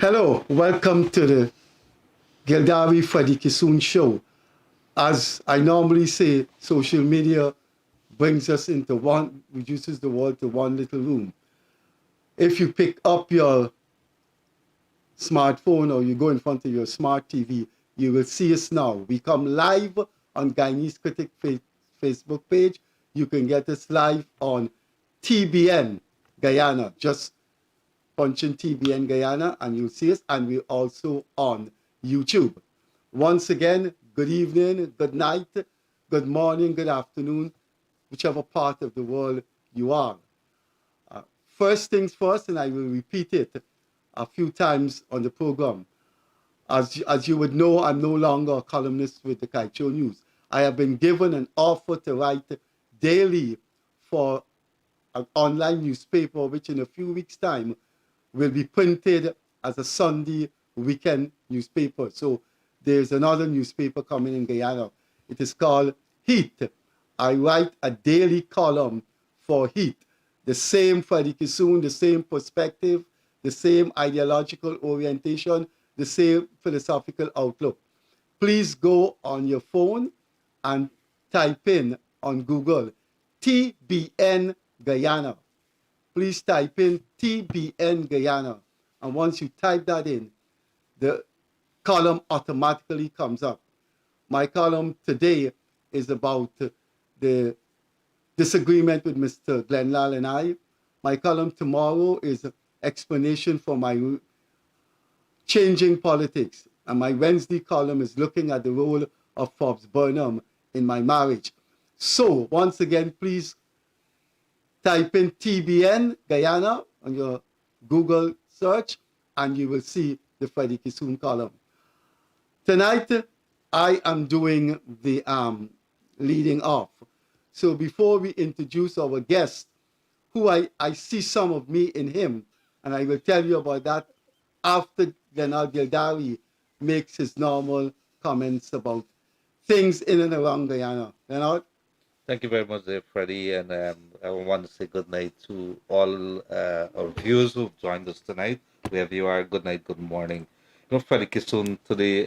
Hello, welcome to the Gildarie Freddie Kissoon show. As I normally say, social media brings us into reduces the world to one little room. If you pick up your smartphone or you go in front of your smart TV, you will see us now. We come live on Guyanese Critic Facebook page. You can get us live on TBN Guyana. Just punch in TBN Guyana and you'll see us. And we're also on YouTube. Once again, good evening, good night, good morning, good afternoon, whichever part of the world you are. First things first, and I will repeat it a few times on the program. As you would know, I'm no longer a columnist with the Kaicho News. I have been given an offer to write daily for an online newspaper, which in a few weeks' time will be printed as a Sunday weekend newspaper. So there's another newspaper coming in Guyana. It is called Heat. I write a daily column for Heat. The same Freddie Kissoon, the same perspective, the same ideological orientation, the same philosophical outlook. Please go on your phone and type in on Google TBN Guyana. Please type in TBN Guyana. And once you type that in, the column automatically comes up. My column today is about the disagreement with Mr. Glenlal and I. My column tomorrow is explanation for my changing politics. And my Wednesday column is looking at the role of Forbes Burnham in my marriage. So once again, please type in TBN Guyana on your Google search and you will see the Freddie Kissoon column. Tonight, I am doing the leading off. So before we introduce our guest, who I see some of me in him, and I will tell you about that after Gildarie makes his normal comments about things in and around Guyana. Leonard? Thank you very much, Freddie, and I want to say good night to all our viewers who've joined us tonight. Wherever you are, good night, good morning. Freddie Kissoon, today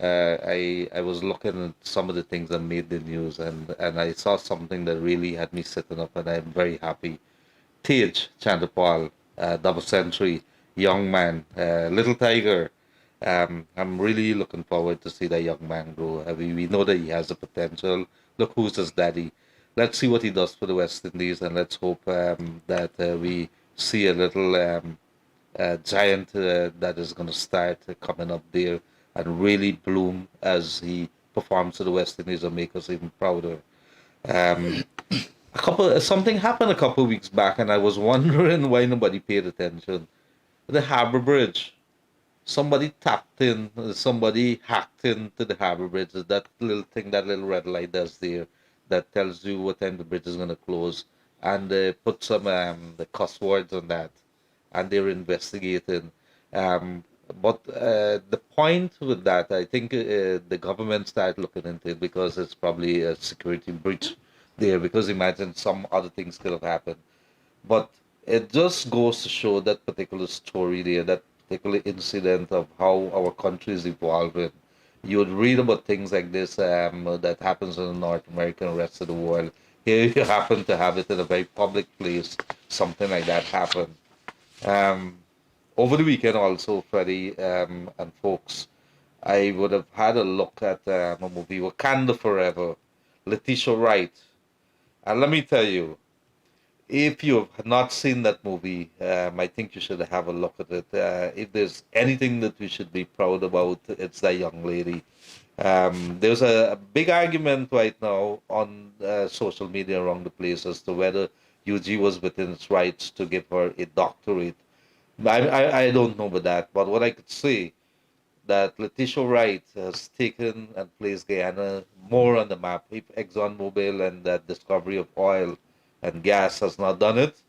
I was looking at some of the things that made the news, and I saw something that really had me sitting up, and I'm very happy. Tej Chandapal, double century, young man, little tiger. I'm really looking forward to see that young man grow. We know that he has the potential. Look who's his daddy. Let's see what he does for the West Indies, and let's hope that we see a little giant that is going to start coming up there and really bloom as he performs to the West Indies and make us even prouder. Um, something happened a couple of weeks back, and I was wondering why nobody paid attention. The Harbour Bridge. Somebody tapped in, somebody hacked into the Harbour Bridge. That little thing, that little red light that's there, that tells you what time the bridge is going to close, and they put some the cuss words on that, and they're investigating. Um, but the point with that, I think the government started looking into it because it's probably a security breach there. Because imagine some other things could have happened, but it just goes to show that particular story there, that particular incident of how our country is evolving. You would read about things like this that happens in North America and the rest of the world. Here you happen to have it in a very public place, something like that happened. Um, Over the weekend also, Freddie and folks, I would have had a look at a movie, Wakanda Forever, Letitia Wright. And let me tell you, if you have not seen that movie, I think you should have a look at it. If there's anything that we should be proud about, it's that young lady. There's a big argument right now on social media around the place as to whether UG was within its rights to give her a doctorate. I don't know about that, but what I could say that Letitia Wright has taken and placed Guyana more on the map. If ExxonMobil and that discovery of oil and gas has not done it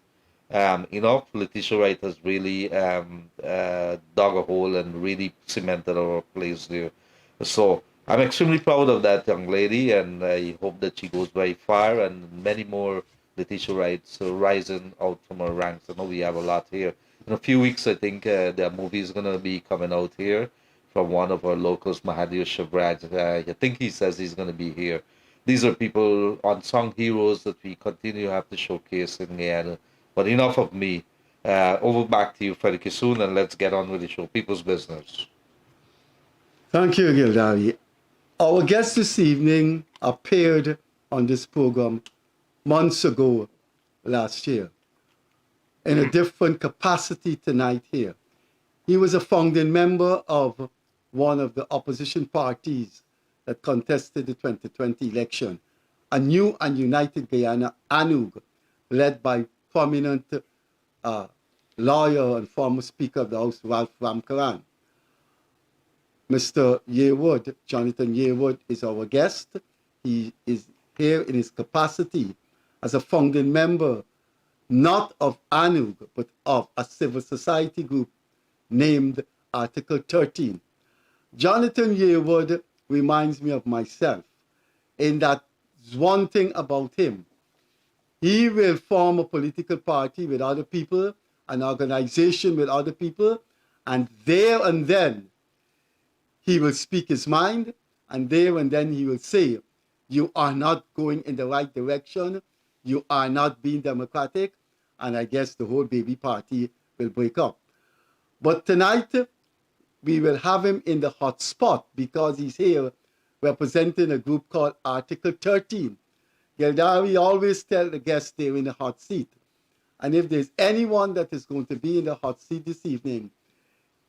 enough, Letitia Wright has really dug a hole and really cemented our place there. So I'm extremely proud of that young lady, and I hope that she goes very far and many more Letitia Wrights rising out from her ranks. I know we have a lot here In a few weeks, I think their movie is going to be coming out here from one of our locals, Mahadir Shabraj. I think he says he's going to be here. These are people, unsung heroes that we continue to have to showcase in Guyana. But enough of me. Over back to you, Freddie Kissoon, and let's get on with the show. People's business. Thank you, Gildarie. Our guest this evening appeared on this program months ago last year in a different capacity tonight here. He was a founding member of one of the opposition parties that contested the 2020 election, a new and united Guyana, ANUG, led by prominent lawyer and former Speaker of the House, Ralph Ramkaran. Mr. Yearwood, Jonathan Yearwood, is our guest. He is here in his capacity as a founding member, not of ANUG, but of a civil society group named Article 13. Jonathan Yearwood reminds me of myself in that one thing about him. He will form a political party with other people, an organization with other people, and there and then he will speak his mind, and there and then he will say, you are not going in the right direction, you are not being democratic, and I guess the whole baby party will break up. But tonight, we will have him in the hot spot because he's here representing a group called Article 13. Gildarie always tell the guests they're in the hot seat. And if there's anyone that is going to be in the hot seat this evening,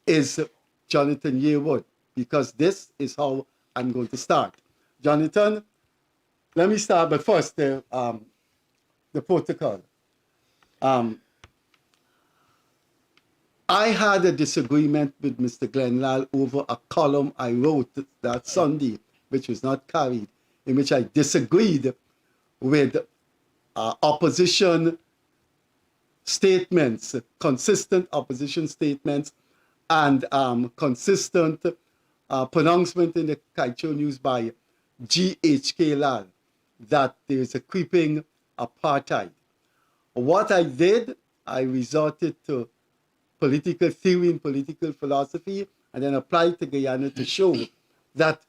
is Jonathan Yearwood, because this is how I'm going to start. Jonathan, let me start, but first, the protocol. I had a disagreement with Mr. Glenlal over a column I wrote that Sunday, which was not carried, in which I disagreed with opposition statements, consistent opposition statements, and consistent pronouncement in the Kaicho News by G.H.K. Lal that there is a creeping apartheid. What I did, I resorted to political theory and political philosophy, and then applied to Guyana to show that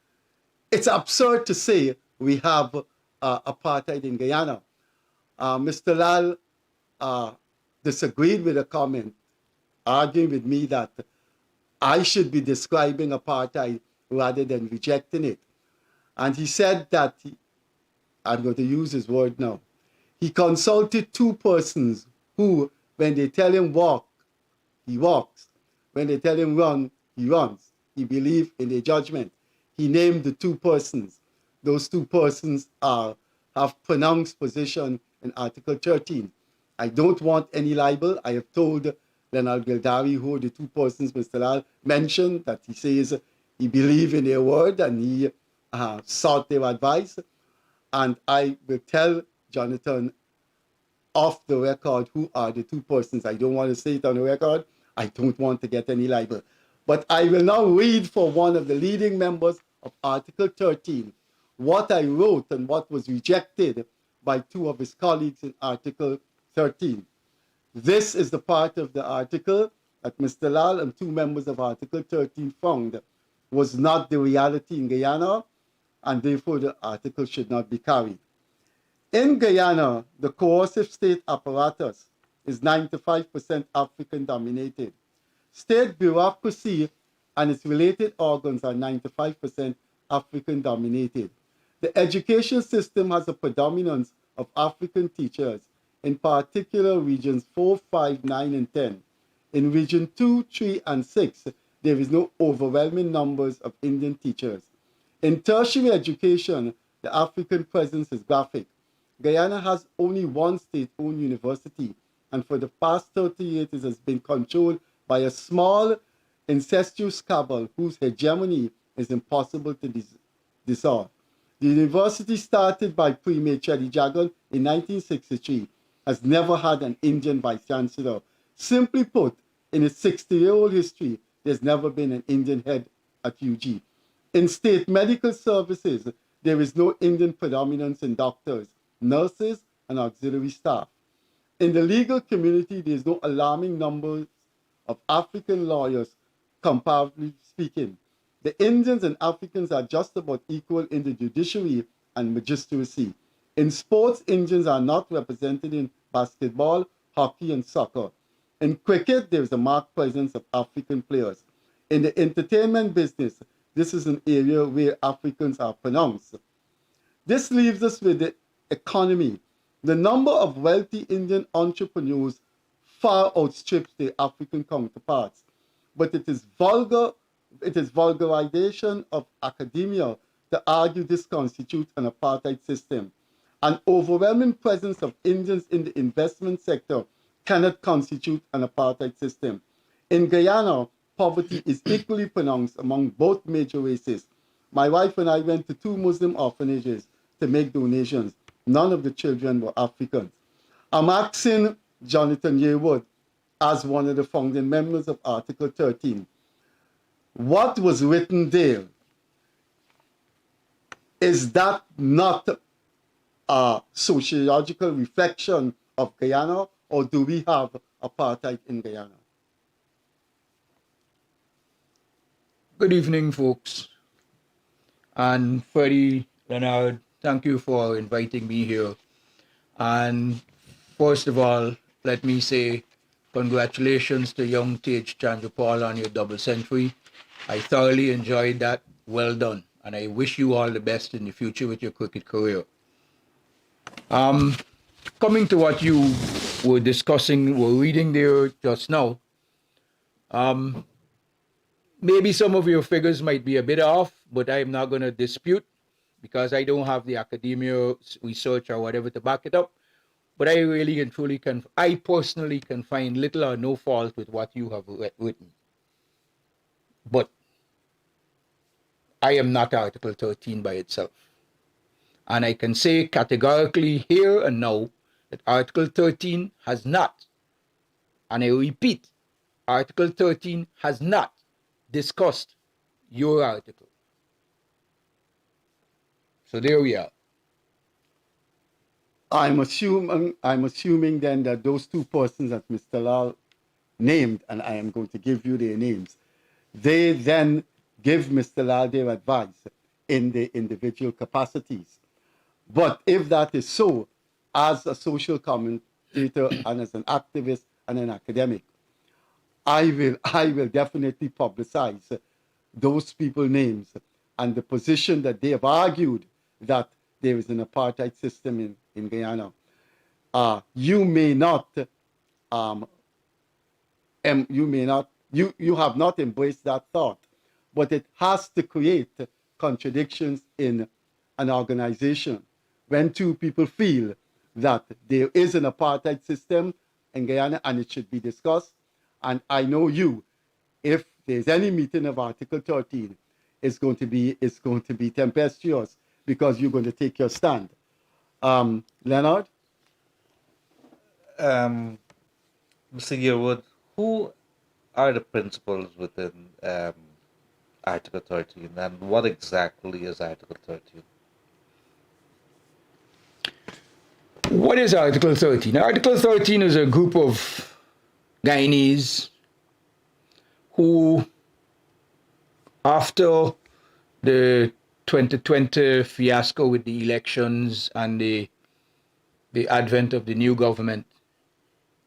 it's absurd to say we have apartheid in Guyana. Mr. Lal disagreed with a comment, arguing with me that I should be describing apartheid rather than rejecting it. And he said that, I'm going to use his word now, he consulted two persons who, when they tell him walk, he walks. When they tell him run, he runs. He believes in their judgment. He named the two persons. Those two persons have pronounced position in Article 13. I don't want any libel. I have told Leonard Gildarie, who the two persons Mr. Lal mentioned, that he says he believes in their word and he sought their advice. And I will tell Jonathan off the record who are the two persons. I don't want to say it on the record. I don't want to get any libel. But I will now read for one of the leading members of Article 13 what I wrote and what was rejected by two of his colleagues in Article 13. This is the part of the article that Mr. Lal and two members of Article 13 found was not the reality in Guyana, and therefore the article should not be carried. In Guyana, the coercive state apparatus is 95% African-dominated. State bureaucracy and its related organs are 95% African-dominated. The education system has a predominance of African teachers, in particular regions 4, 5, 9, and 10. In region 2, 3, and 6, there is no overwhelming numbers of Indian teachers. In tertiary education, the African presence is graphic. Guyana has only one state-owned university, and for the past 30 years it has been controlled by a small, incestuous cabal whose hegemony is impossible to dissolve. The university, started by Premier Chedi Jagan in 1963, has never had an Indian vice-chancellor. Simply put, in its 60-year-old history, there's never been an Indian head at UG. In state medical services, there is no Indian predominance in doctors, nurses, and auxiliary staff. In the legal community, there is no alarming numbers of African lawyers, comparatively speaking. The Indians and Africans are just about equal in the judiciary and magistracy. In sports, Indians are not represented in basketball, hockey, and soccer. In cricket, there is a marked presence of African players. In the entertainment business, this is an area where Africans are pronounced. This leaves us with the economy. The number of wealthy Indian entrepreneurs far outstrips their African counterparts. But it is vulgarization of academia to argue this constitutes an apartheid system. An overwhelming presence of Indians in the investment sector cannot constitute an apartheid system. In Guyana, poverty is equally pronounced among both major races. My wife and I went to 2 Muslim orphanages to make donations. None of the children were Africans. I'm asking Jonathan Yearwood, as one of the founding members of Article 13, what was written there, is that not a sociological reflection of Guyana, or do we have apartheid in Guyana? Good evening, folks. And Freddie, Leonard, thank you for inviting me here. And first of all, let me say congratulations to young Tej Chandrapal on your double century. I thoroughly enjoyed that. Well done. And I wish you all the best in the future with your cricket career. Coming to what you were discussing, were reading there just now, maybe some of your figures might be a bit off, but I'm not going to dispute because I don't have the academia research or whatever to back it up. But I really and truly I personally can find little or no fault with what you have written. But I am not Article 13 by itself. And I can say categorically here and now that Article 13 has not, and I repeat, Article 13 has not discussed your article. So there we are. I'm assuming then that those 2 persons that Mr. Lal named, and I am going to give you their names, they then give Mr. Lal their advice in their individual capacities. But if that is so, as a social commentator and as an activist and an academic, I will definitely publicize those people's names and the position that they have argued that there is an apartheid system in Guyana. You have not embraced that thought, but it has to create contradictions in an organization. When 2 people feel that there is an apartheid system in Guyana and it should be discussed, and I know if there's any meeting of Article 13, it's going to be tempestuous because you're going to take your stand. Leonard? Mr. Yearwood, who are the principles within Article 13, and what exactly is Article 13? What is Article 13? Article 13 is a group of Guyanese who, after the 2020 fiasco with the elections and the advent of the new government,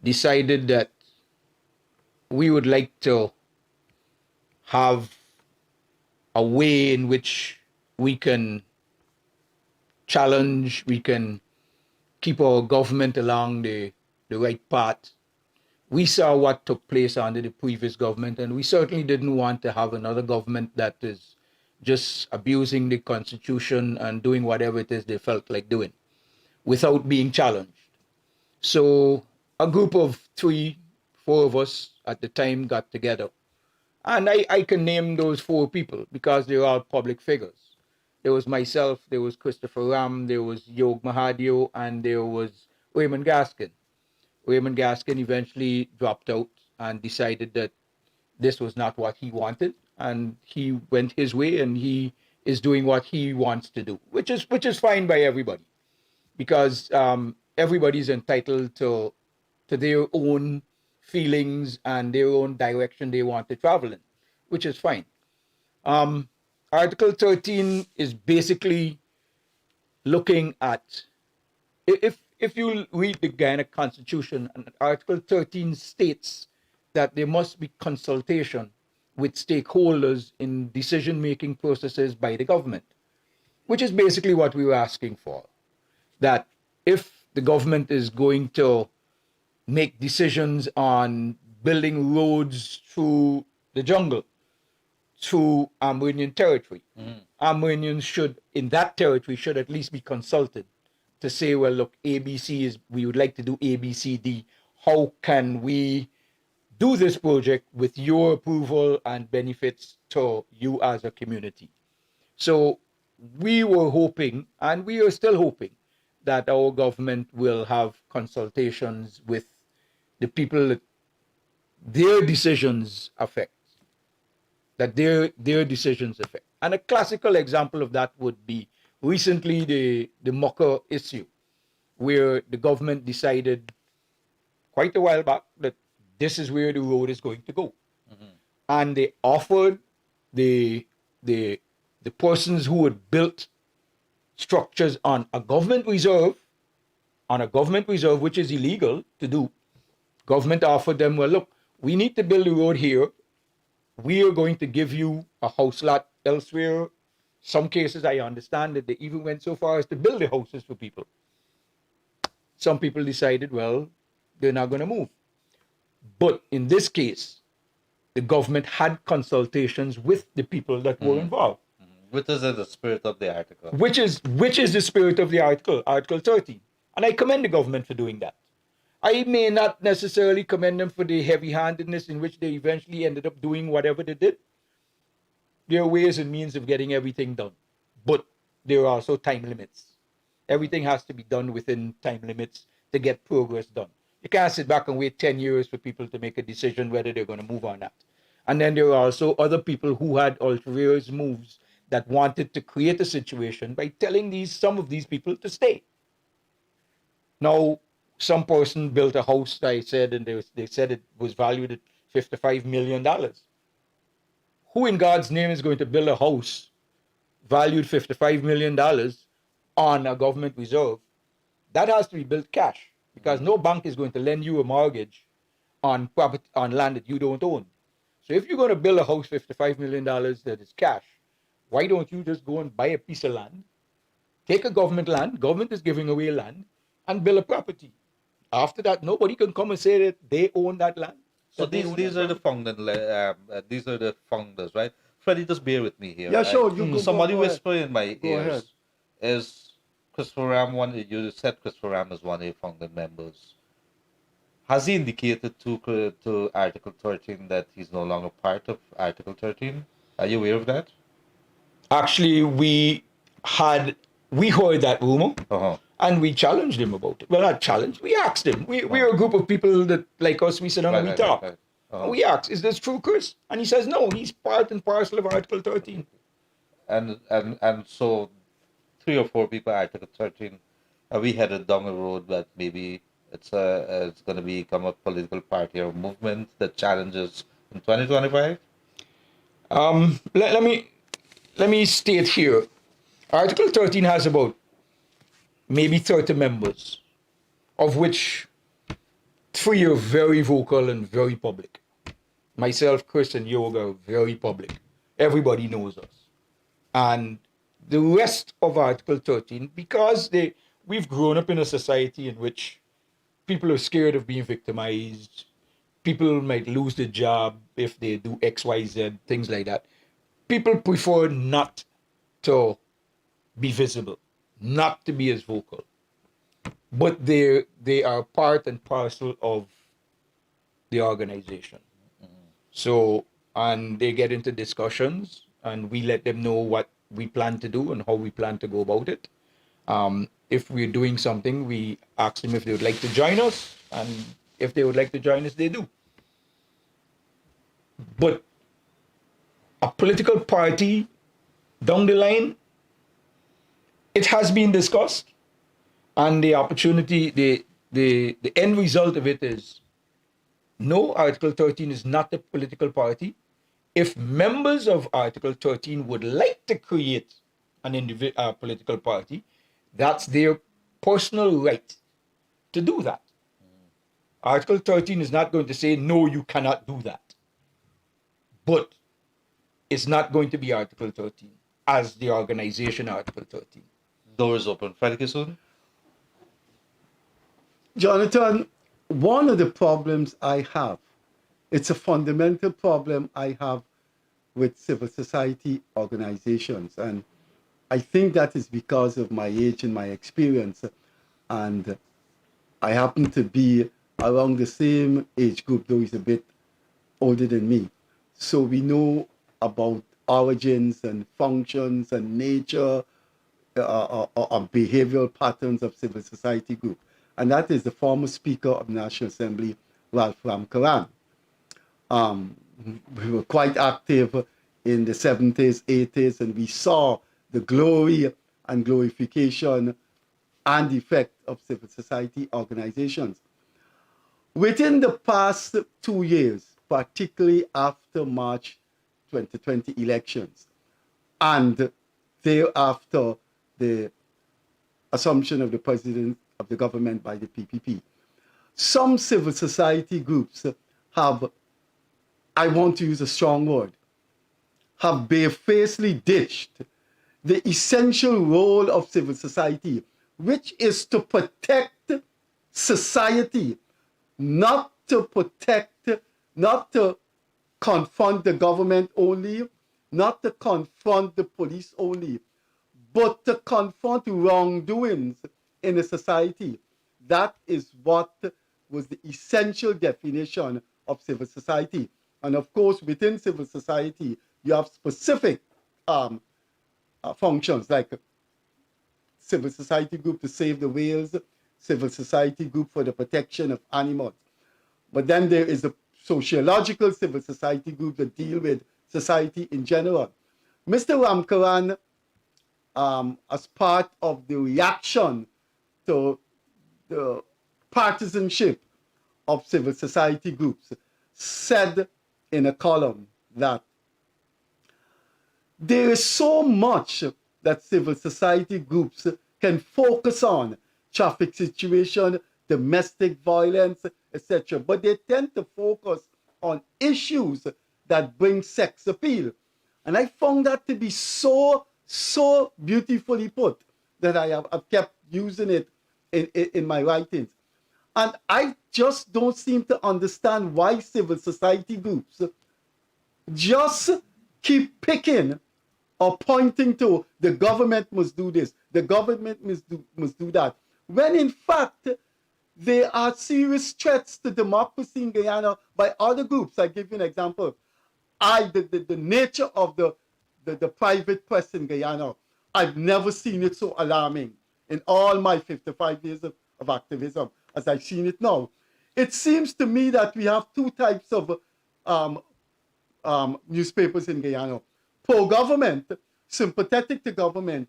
decided that we would like to have a way in which we can challenge, we can keep our government along the right path. We saw what took place under the previous government, and we certainly didn't want to have another government that is just abusing the constitution and doing whatever it is they felt like doing without being challenged. So a group of 3, 4 of us at the time got together. And I can name those 4 people because they're all public figures. There was myself, there was Christopher Ram, there was Yog Mahadio, and there was Raymond Gaskin. Raymond Gaskin eventually dropped out and decided that this was not what he wanted, and he went his way, and he is doing what he wants to do, which is fine by everybody, because everybody's entitled to their own feelings and their own direction they want to travel in, which is fine. Article 13 is basically looking at, if you read the Guyana Constitution, and Article 13 states that there must be consultation with stakeholders in decision-making processes by the government, which is basically what we were asking for. That if the government is going to make decisions on building roads through the jungle, through Amerindian territory, Amerindians should, in that territory, should at least be consulted to say, well, look, ABC is, we would like to do ABCD. How can we do this project with your approval and benefits to you as a community? So we were hoping, and we are still hoping, that our government will have consultations with the people that their decisions affect, that their decisions affect. And a classical example of that would be recently the Mucker issue, where the government decided quite a while back that this is where the road is going to go. And they offered the persons who had built structures on a government reserve, which is illegal to do. Government offered them, well, look, we need to build a road here. We are going to give you a house lot elsewhere. Some cases, I understand that they even went so far as to build the houses for people. Some people decided, well, they're not going to move. But in this case, the government had consultations with the people that were involved. Which is in the spirit of the article. Which is the spirit of the article, Article 13. And I commend the government for doing that. I may not necessarily commend them for the heavy-handedness in which they eventually ended up doing whatever they did. There are ways and means of getting everything done. But there are also time limits. Everything has to be done within time limits to get progress done. You can't sit back and wait 10 years for people to make a decision whether they're going to move or not. And then there are also other people who had ulterior moves that wanted to create a situation by telling some of these people to stay. Now, some person built a house, I said, and they said it was valued at $55 million. Who in God's name is going to build a house valued $55 million on a government reserve? That has to be built cash, because no bank is going to lend you a mortgage on property, on land that you don't own. So if you're going to build a house $55 million that is cash, why don't you just go and buy a piece of land, take a government land, government is giving away land, and build a property. After that, nobody can come and say that they own that land. So these are the founders, right? Freddie, just bear with me here. Yeah, sure. Somebody go whisper in my Go ahead. ears. Is Christopher Ram one? You said Christopher Ram is one of your founding members. Has he indicated to Article 13 that he's no longer part of Article 13? Are you aware of that? Actually, we heard that rumor, and we challenged him about it. Well, not challenged, we asked him. We're a group of people that, like us, we sit down and we talk. And we asked, is this true, Chris? And he says, no, he's part and parcel of Article 13. And so 3 or 4 people at Article 13, we headed down a road that maybe it's going to become a political party or movement that challenges in 2025? Let me state here, Article 13 has about maybe 30 members, of which 3 are very vocal and very public. Myself, Chris, and Yearwood are very public. Everybody knows us. And the rest of Article 13, because we've grown up in a society in which people are scared of being victimized, people might lose their job if they do X, Y, Z, things like that. People prefer not to be visible, not to be as vocal. But they are part and parcel of the organization. So, and they get into discussions, and we let them know what we plan to do and how we plan to go about it. If we're doing something, we ask them if they would like to join us, and if they would like to join us, they do. But a political party down the line, it has been discussed, and the opportunity, the end result of it is No, Article 13 is not a political party. If members of Article 13 would like to create an political party, that's their personal right to do that. Article 13 is not going to say, no, you cannot do that. But it's not going to be Article 13 as the organization Article 13. Doors open. Freddie Kissoon? Jonathan, one of the problems I have, it's a fundamental problem I have with civil society organizations. And I think that is because of my age and my experience. And I happen to be around the same age group, though he's a bit older than me. So we know about origins and functions and nature or behavioral patterns of civil society group. And that is the former Speaker of the National Assembly, Ralph Ramkaran. We were quite active in the 70s, 80s, and we saw the glory and glorification and effect of civil society organizations. Within the past 2 years, particularly after March 2020 elections, and thereafter the assumption of the president of the government by the PPP, some civil society groups have, I want to use a strong word, have barefacedly ditched the essential role of civil society, which is to protect society, not to protect, not to confront the government only, not to confront the police only, but to confront wrongdoings in a society. That is what was the essential definition of civil society. And of course, within civil society, you have specific functions like civil society group to save the whales, civil society group for the protection of animals. But then there is a sociological civil society group that deal with society in general. Mr. Ramkaran, as part of the reaction to the partisanship of civil society groups, said in a column that there is so much that civil society groups can focus on: traffic situation, domestic violence, etc. But they tend to focus on issues that bring sex appeal. And I found that to be so beautifully put that I've kept using it in my writings. And I just don't seem to understand why civil society groups just keep picking or pointing to the government must do this, the government must do that, when in fact there are serious threats to democracy in Guyana by other groups. I give you an example. The nature of the private press in Guyana, I've never seen it so alarming in all my 55 years of activism as I've seen it now. It seems to me that we have two types of newspapers in Guyana: pro-government, sympathetic to government,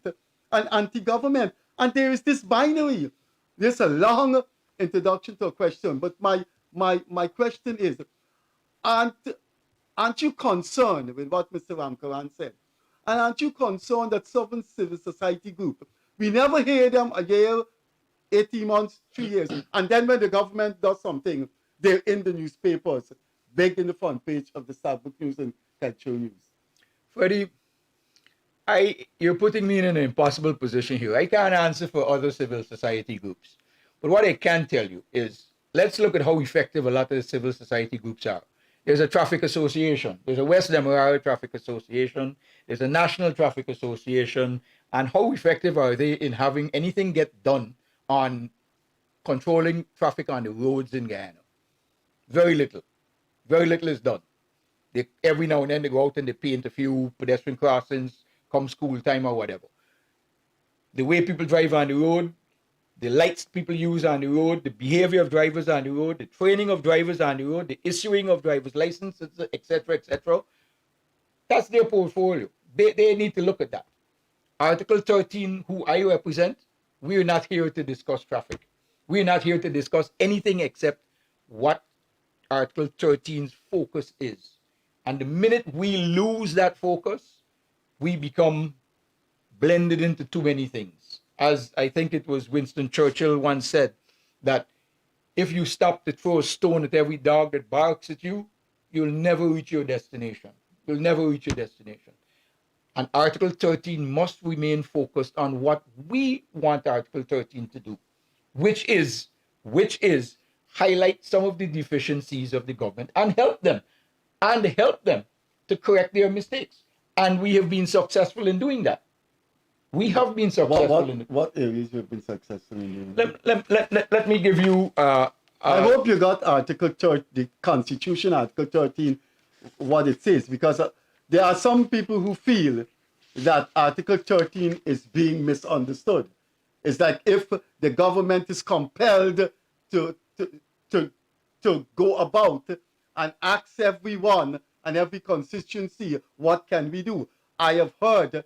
and anti-government. And there is this binary. There's a long introduction to a question, but my question is, aren't you concerned with what Mr. Ramkaran said? And aren't you concerned that Southern Civil Society Group, we never hear them a year, 18 months, 3 years, and then when the government does something, they're in the newspapers, big in the front page of the Starbuck News and Cultural News? Freddie, you're putting me in an impossible position here. I can't answer for other civil society groups. But what I can tell you is, let's look at how effective a lot of the civil society groups are. There's a traffic association. There's a West Demerara Traffic Association. There's a National Traffic Association. And how effective are they in having anything get done on controlling traffic on the roads in Guyana? Very little. Very little is done. Every now and then they go out and they paint a few pedestrian crossings, come school time or whatever. The way people drive on the road, the lights people use on the road, the behavior of drivers on the road, the training of drivers on the road, the issuing of driver's licenses, etc., etc. That's their portfolio. They need to look at that. Article 13, who I represent, we're not here to discuss traffic. We're not here to discuss anything except what Article 13's focus is. And the minute we lose that focus, we become blended into too many things. As I think it was Winston Churchill once said, that if you stop to throw a stone at every dog that barks at you, you'll never reach your destination. You'll never reach your destination. And Article 13 must remain focused on what we want Article 13 to do, which is highlight some of the deficiencies of the government and help them to correct their mistakes. And we have been successful in doing that. We have been successful in it. What areas you've been successful in doing? Let me give you. I hope you got Article 30, the Constitution, Article 13, what it says, because there are some people who feel that Article 13 is being misunderstood. It's like if the government is compelled to go about and ask everyone and every constituency, what can we do? I have heard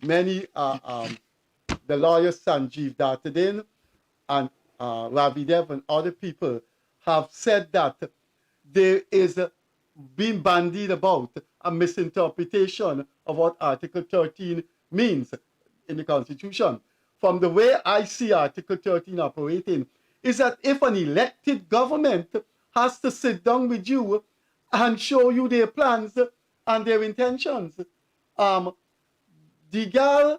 many, the lawyers Sanjeev Dartadin and Ravi Dev and other people have said that there is being bandied about a misinterpretation of what Article 13 means in the Constitution. From the way I see Article 13 operating, is that if an elected government has to sit down with you and show you their plans and their intentions. Degal,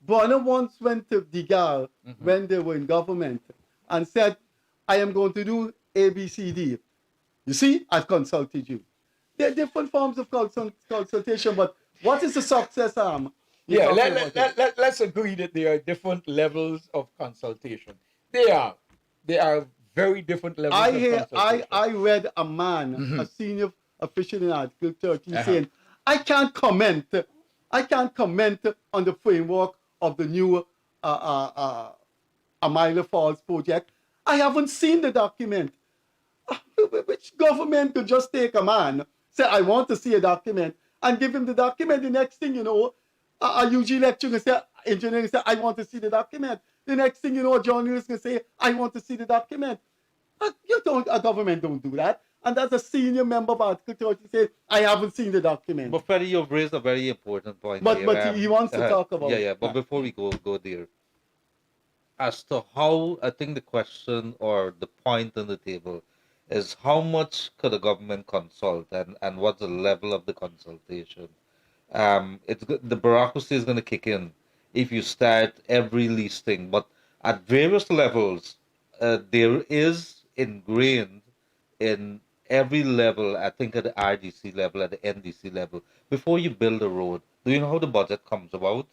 Bonner once went to Degal when they were in government and said, I am going to do A, B, C, D. You see, I've consulted you. There are different forms of consultation, but what is the success arm? Yeah, let's agree that there are different levels of consultation. There are very different levels of consultation. I read a man, a senior official in Article 13, saying, I can't comment on the framework of the new Amila Falls project. I haven't seen the document. Which government could just take a man, say, I want to see a document, and give him the document? The next thing you know, a UG lecturer say, engineer say, I want to see the document. The next thing you know, a journalist can say, I want to see the document. A government don't do that. And that's a senior member of Article 30 say, I haven't seen the document. But Freddie, you've raised a very important point. But he wants to talk about it. But before we go there, as to how, I think the question or the point on the table is how much could the government consult and what's the level of the consultation? The bureaucracy is going to kick in if you start every listing, but at various levels, there is ingrained in every level, I think at the RDC level, at the NDC level, before you build a road, do you know how the budget comes about?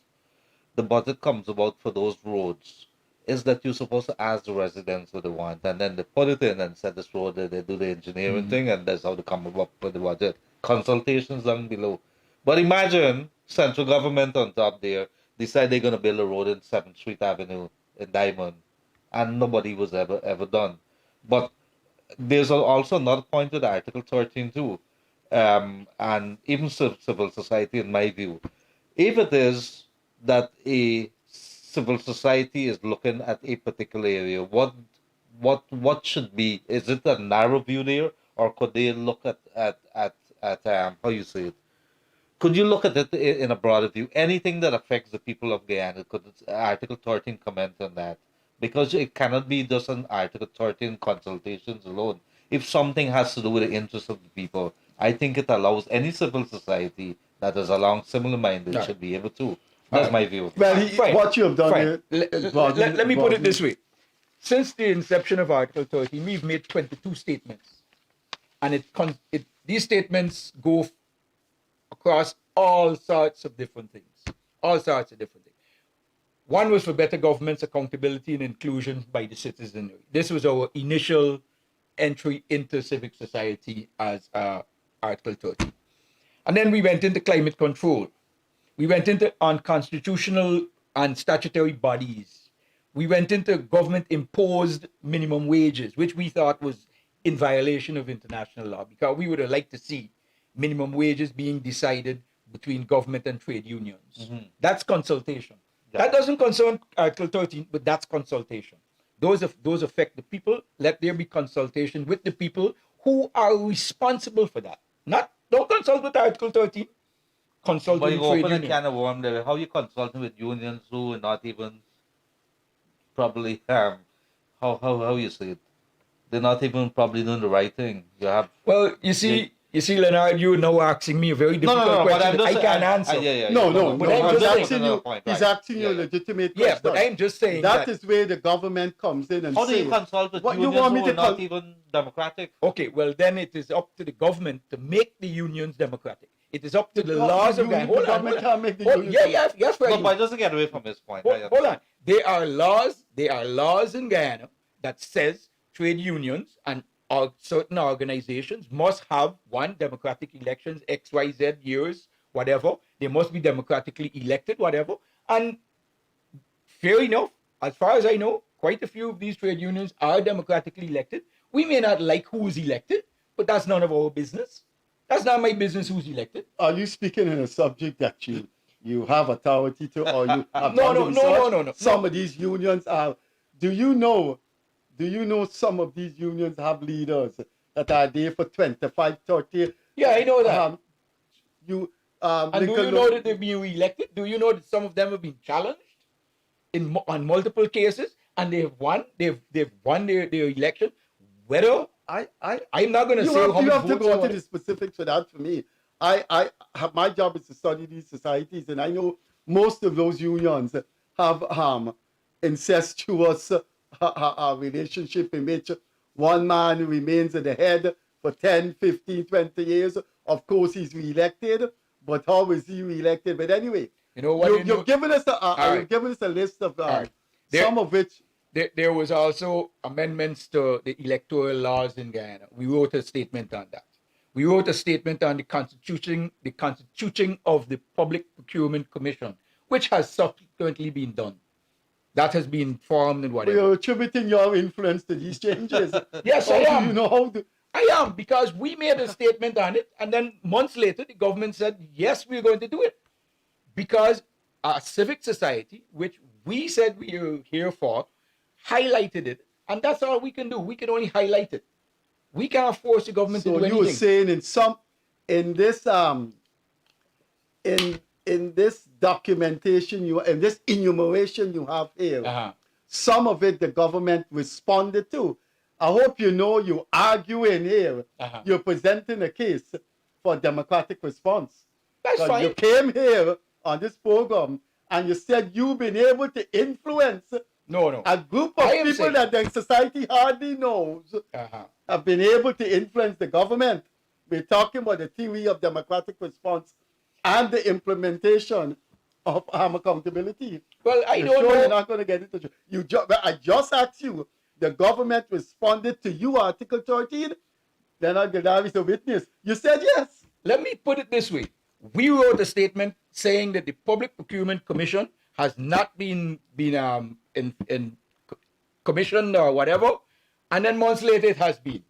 The budget comes about for those roads is that you're supposed to ask the residents what they want, and then they put it in and set this road, they do the engineering thing, and that's how they come up with the budget. Consultations down below. But imagine central government on top there decide they're going to build a road in 7th Street Avenue in Diamond, and nobody was ever done. But there's also another point with Article 13 too, and even civil society, in my view. If it is that a civil society is looking at a particular area, what should be? Is it a narrow view there, or could they look at how you say it? Could you look at it in a broader view? Anything that affects the people of Guyana, could Article 13 comment on that? Because it cannot be just an Article 13 consultations alone. If something has to do with the interests of the people, I think it allows any civil society that is along similar-minded should be able to. That's my view. Well, what you have done here... Let me put it this way. Since the inception of Article 13, we've made 22 statements. And these statements go across all sorts of different things. One was for better governance, accountability, and inclusion by the citizenry. This was our initial entry into civic society as Article 13. And then we went into climate control. We went into unconstitutional and statutory bodies. We went into government-imposed minimum wages, which we thought was in violation of international law, because we would have liked to see minimum wages being decided between government and trade unions. That's consultation. Yeah. That doesn't concern Article 13, but that's consultation. Those affect the people. Let there be consultation with the people who are responsible for that. Don't consult with Article 13. Consult But with you the trade open a union. can of worm there. How you consulting with unions who are not even probably how you say it? They're not even probably doing the right thing. You have Well, you, Leonard, you now asking me a very difficult but question I'm that just I can't I, answer. yeah, yeah, No, yeah. no, But no. I'm He's just saying- asking you. Point, He's right. asking you a legitimate Yeah, question. but I'm just saying That is where the government comes in and How do says, you consult with "What you unions want me who to are not con- even democratic? okay. Well, then it is up to the government to make the unions democratic. It is up to the laws the of Ghana. union- the government can't make the unions Yes, No, Freddie. but just to get away from his point. I Hold on. understand. There are laws in Guyana that says trade unions and certain organizations must have one democratic elections, XYZ years, whatever. They must be democratically elected, whatever. And fair enough, as far as I know, quite a few of these trade unions are democratically elected. We may not like who is elected, but that's none of our business. That's not my business who's elected. Are you speaking in a subject that you have authority to, or you have No, done no, the no, research? no, no. Some of these unions are. Do you know? Do you know some of these unions have leaders that are there for 25, 30? Yeah, I know that. You And do Lincoln you know that they've been re-elected? Do you know that some of them have been challenged on multiple cases and they've won? They've won their election. Whether I'm not going to you say have, how you many have to votes go or into what. the specifics for that for me. I have, my job is to study these societies, and I know most of those unions have incestuous relationship in which one man remains at the head for 10, 15, 20 years. Of course, he's re-elected, but how is he re-elected? But anyway, You know what? you've given us right. you've given us a list of right. some of which. There was also amendments to the electoral laws in Guyana. We wrote a statement on that. We wrote a statement on the constitution of the Public Procurement Commission, which has subsequently been done. That has been formed and whatever. You're attributing your influence to these changes. Yes, how I am. Do you know how to? I am, because we made a statement on it, and then months later, the government said, yes, we're going to do it. Because our civic society, which we said we are here for, highlighted it, and that's all we can do. We can only highlight it. We can't force the government to do So anything. you were saying in this documentation in this enumeration you have here, some of it the government responded to. I hope you know you arguing here. You're presenting a case for democratic response. That's fine. You came here on this program and you said you've been able to influence a group of people that the society hardly knows have been able to influence the government. We're talking about the theory of democratic response and the implementation of accountability. Well, I don't know. You're not going to get into I just asked you. The government responded to you, Article 13. Then Gildarie is a witness. You said yes. Let me put it this way. We wrote a statement saying that the Public Procurement Commission has not been in commissioned or whatever, and then months later it has been.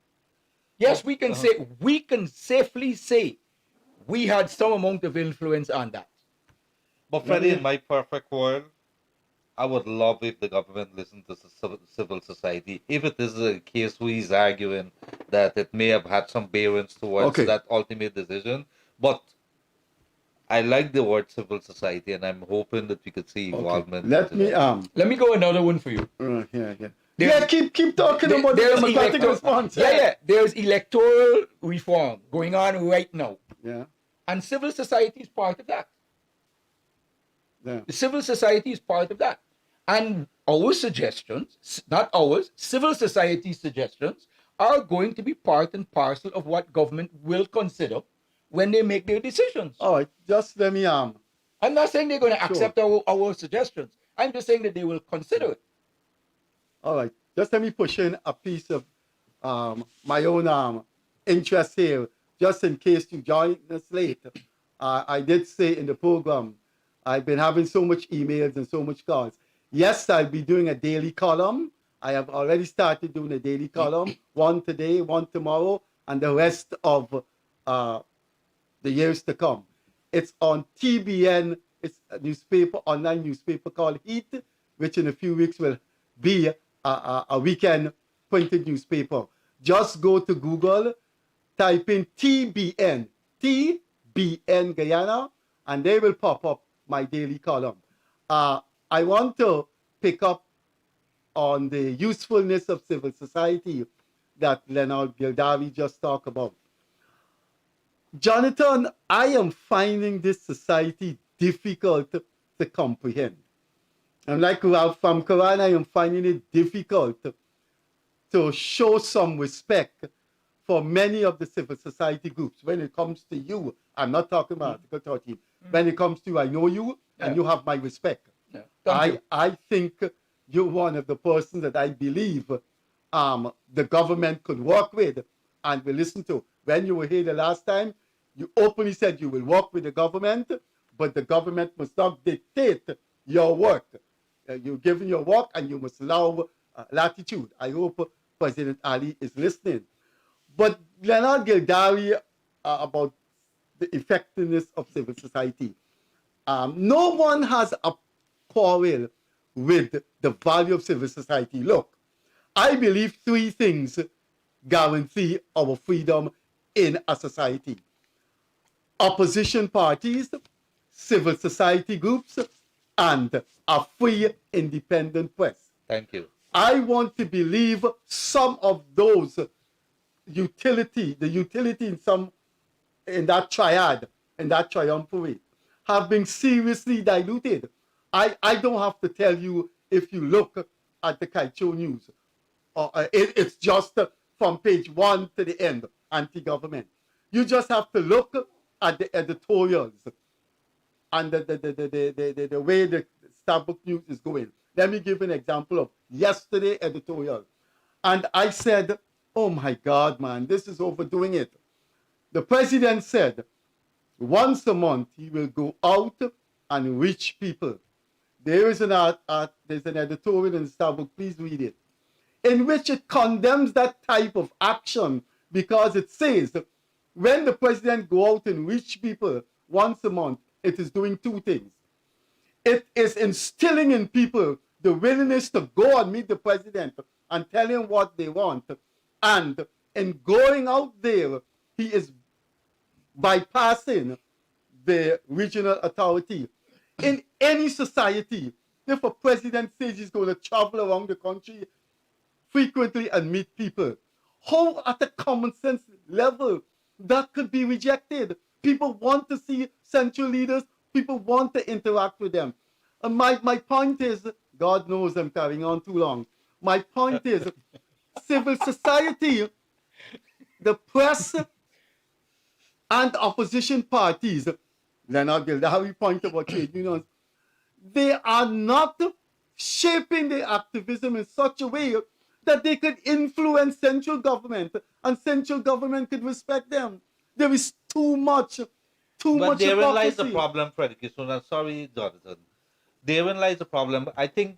Yes, we can safely say we had some amount of influence on that. But Freddie, in my perfect world, I would love if the government listened to civil society. If it is a case where he's arguing that it may have had some bearings towards that ultimate decision, but I like the word civil society, and I'm hoping that we could see involvement. Let me go another one for you. Keep talking about the democratic response. There's electoral reform going on right now. Yeah. And civil society is part of that. Yeah. The civil society is part of that. And our suggestions, not ours, civil society suggestions, are going to be part and parcel of what government will consider when they make their decisions. All right, just let me I'm not saying they're going to accept our suggestions. I'm just saying that they will consider it. All right, just let me push in a piece of my own interest here, just in case you join us late. I did say in the program, I've been having so much emails and so much calls. Yes, I'll be doing a daily column. I have already started doing a daily column, one today, one tomorrow, and the rest of the years to come. It's on TBN. It's a newspaper, online newspaper called Heat, which in a few weeks will be a weekend printed newspaper. Just go to Google, type in TBN Guyana, and they will pop up my daily column. I want to pick up on the usefulness of civil society that Leonard Gildarie just talked about. Jonathan, I am finding this society difficult to comprehend. And like Ralph from Quran, I am finding it difficult to show some respect for many of the civil society groups. When it comes to you, I'm not talking about Article 13. When it comes to you, I know you, and you have my respect. I think you're one of the persons that I believe the government could work with and will listen to. When you were here the last time, you openly said you will work with the government, but the government must not dictate your work. You're given your work and you must allow latitude. I hope President Ali is listening. But Leonard Gildarie about the effectiveness of civil society. No one has a quarrel with the value of civil society. Look, I believe three things guarantee our freedom in a society: opposition parties, civil society groups, and a free independent press. Thank you. I want to believe some of those the utility in that triad, in that triumvirate, have been seriously diluted. I don't have to tell you if you look at the Kaicho News. It's just from page 1 to the end, anti-government. You just have to look at the editorials and the way the Starbucks News is going. Let me give an example of yesterday editorial. And I said, oh my God, man, this is overdoing it. The president said once a month he will go out and reach people. There is an editorial in Starbucks, please read it, in which it condemns that type of action because it says when the president go out and reach people once a month, it is doing two things. It is instilling in people the willingness to go and meet the president and tell him what they want. And in going out there, he is bypassing the regional authority. In any society, if a president says he's going to travel around the country frequently and meet people, how at a common sense level that could be rejected? People want to see central leaders. People want to interact with them. And my point is, God knows I'm carrying on too long. My point is, civil society, the press, and opposition parties, Leonard Gildarie pointed about trade unions, they are not shaping their activism in such a way that they could influence central government and central government could respect them. There is too much But therein lies the hypocrisy. problem, Freddie Kissoon. I'm sorry, Jonathan. Therein lies the problem. I think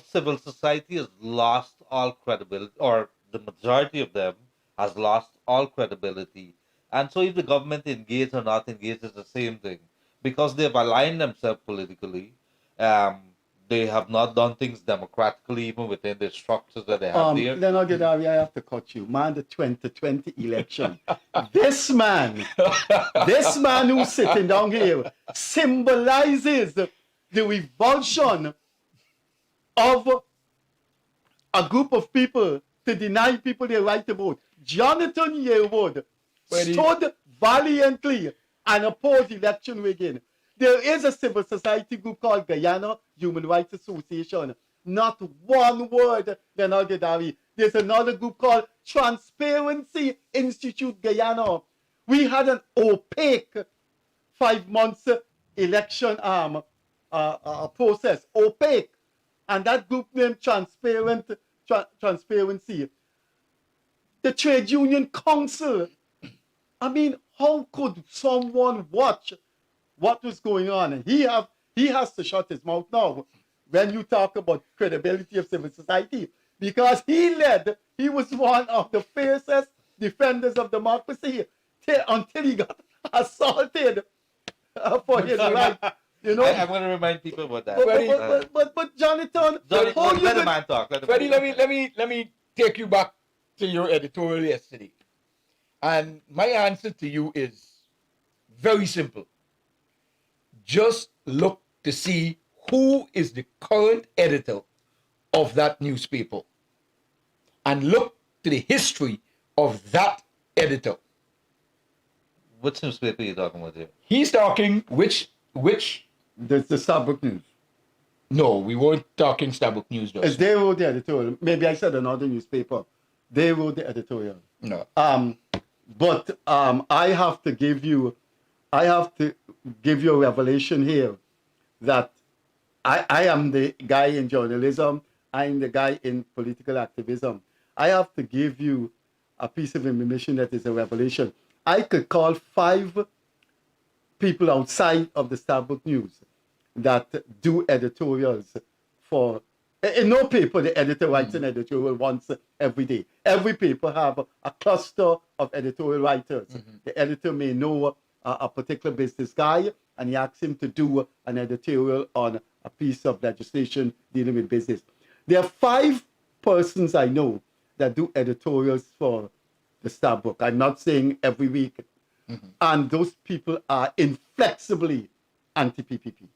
civil society has lost all credibility, or the majority of them has lost all credibility. And so if the government engage or not engage is the same thing. Because they've aligned themselves politically. They have not done things democratically, even within the structures that they have there. Leonard Gildarie, I have to cut you. Man, the 2020 election. this man who's sitting down here symbolizes the revulsion of a group of people to deny people their right to vote. Jonathan Yearwood stood valiantly and opposed election rigging. There is a civil society group called Guyana Human Rights Association. Not one word, Leonard Gildarie. There's another group called Transparency Institute Guyana. We had an opaque 5 months election process, opaque. And that group named Transparency. The Trade Union Council. I mean, how could someone watch what was going on? And he has to shut his mouth now when you talk about credibility of civil society, because he was one of the fiercest defenders of democracy until he got assaulted for his right You know, I'm going to remind people about that. but Jonathan, Johnny, how you let the could- man talk. Let the Freddie, man talk. let me take you back to your editorial yesterday. And my answer to you is very simple. Just look to see who is the current editor of that newspaper and look to the history of that editor. Which newspaper are you talking about here? He's talking which the Starbuck News. no, we weren't talking Starbuck News just. They wrote the editorial. Maybe I said another newspaper. They wrote the editorial. No. But I have to give you a revelation here that I am the guy in journalism. I'm the guy in political activism. I have to give you a piece of information that is a revelation. I could call 5 people outside of the Starbuck News that do editorials for. In no paper, the editor writes an editorial once every day. Every paper have a cluster of editorial writers. The editor may know a particular business guy, and he asks him to do an editorial on a piece of legislation dealing with business. There are 5 persons I know that do editorials for the Starbuck. I'm not saying every week. And those people are inflexibly anti-PPP.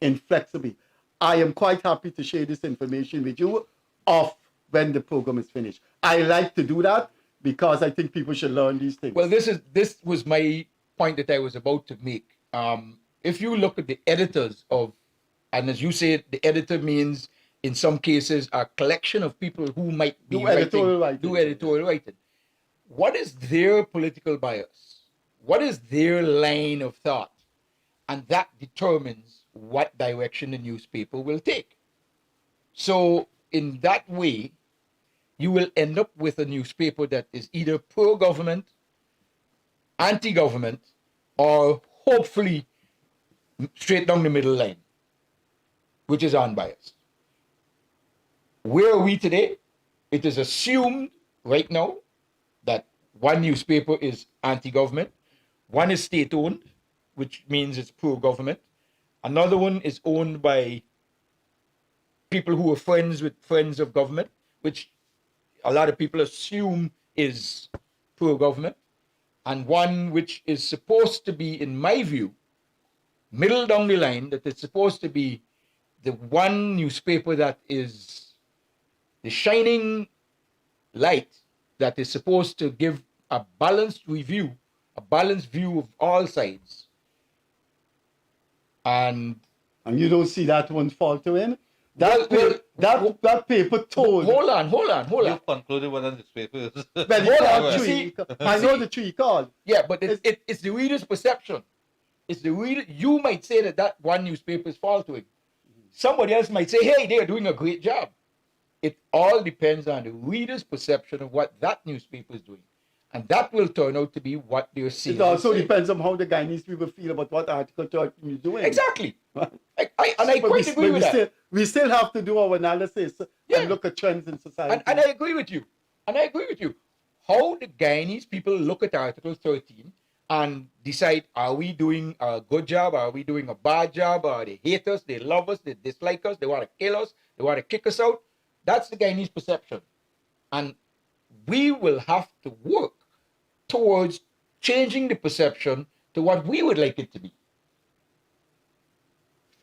Inflexibly. I am quite happy to share this information with you off when the program is finished. I like to do that because I think people should learn these things. Well, this was my point that I was about to make. If you look at the editors of, and as you say, the editor means in some cases a collection of people who might be Do editorial writing. What is their political bias? What is their line of thought? And that determines what direction the newspaper will take. So in that way, you will end up with a newspaper that is either pro-government, anti-government, or hopefully straight down the middle line, which is unbiased. Where are we today? It is assumed right now that one newspaper is anti-government, one is state-owned, which means it's pro-government. Another one is owned by people who are friends with friends of government, which a lot of people assume is pro-government. And one which is supposed to be, in my view, middle down the line, that it's supposed to be the one newspaper that is the shining light that is supposed to give a balanced review, a balanced view of all sides. And you don't see that one faltering? That paper told. Hold on. You've concluded one of the newspapers. I know the tree called. Yeah, but it's the reader's perception. It's the reader. You might say that one newspaper is faltering. Somebody else might say, hey, they're doing a great job. It all depends on the reader's perception of what that newspaper is doing. And that will turn out to be what they're seeing. It also depends on how the Guyanese people feel about what Article 13 is doing. Exactly. I quite agree with that. We still have to do our analysis and look at trends in society. And I agree with you. How the Guyanese people look at Article 13 and decide, are we doing a good job? Are we doing a bad job? Are they hate us? They love us? They dislike us? They want to kill us? They want to kick us out? That's the Guyanese perception. And we will have to work towards changing the perception to what we would like it to be.